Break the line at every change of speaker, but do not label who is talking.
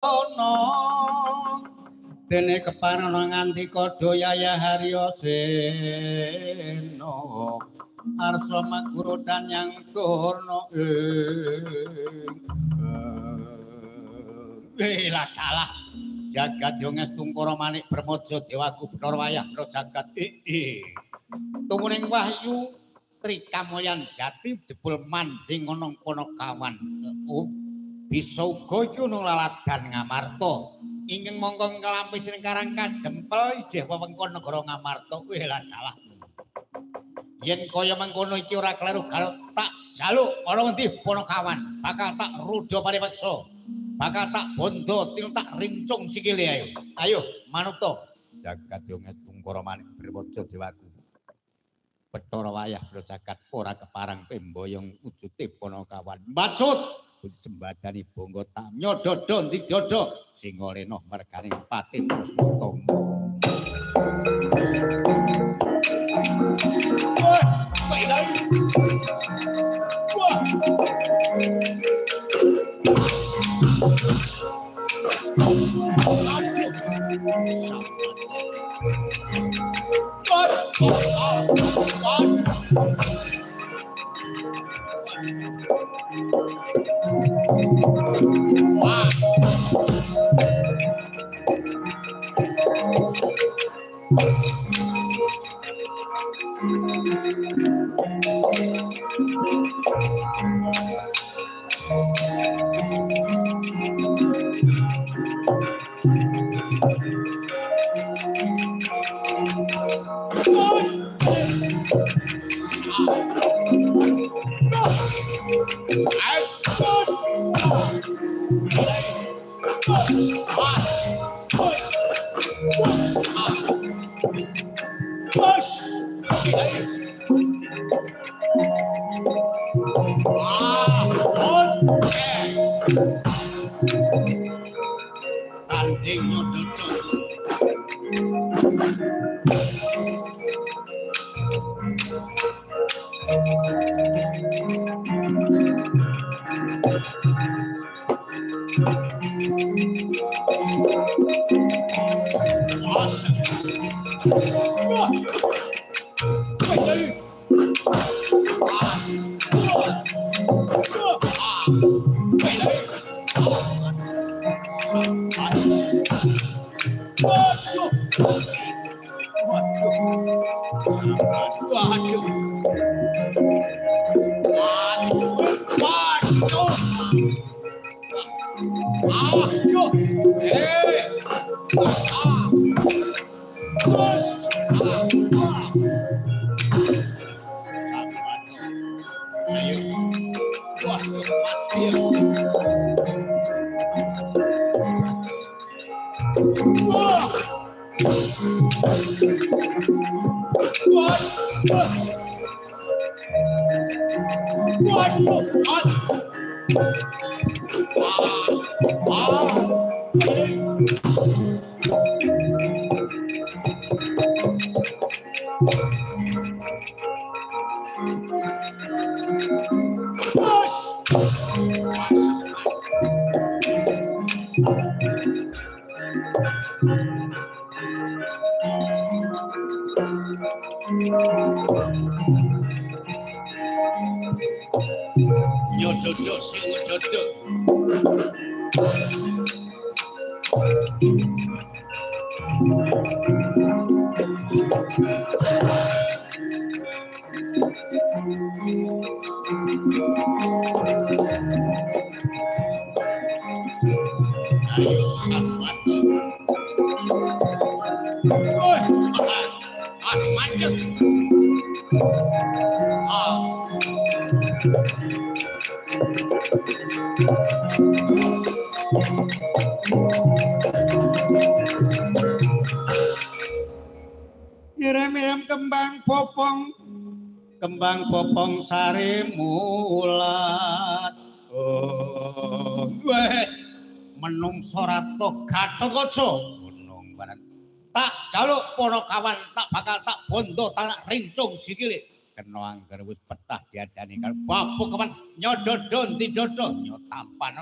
ono dene keparana nganti kodho yaya harya seno arsa maguru danyang turna lah dalah jagat yo ngestungkara manik bermojo dewaku bener wayah bro jagat tumuning wahyu trikamulyan jati jebul manjing ana kono kawan bisa uga iki ana laladan Ngamarta ingkang mongko nglampis ing Karang Kadempel ijih wewengkon negara Ngamarta weh lah dalah yen kaya mengkono iki ora kleru tak jaluk ana ngendi Ponokawan bakal tak rudha paripeksa bakal tak bondo til tak rincung sikile ayo manut jagat yo ngestungkara manik berwaja dewaku Bathara wayah bro jagat ora keparang pemboyong wujude Ponokawan maksud sembadani bangga tamya dada ndidodo Singalena merganing Pati Pursutama Nyododo sing nyododo ayo sambat manjat Nirem-irem kembang bopong sari mulat wes menungso ratu Gatotkaca gunung barat tak jaluk Ponokawan tak bakal tak bondo tak rincung sikile kena angger wis betah diadani karo babu kawan nyododo ndidodo nyotampan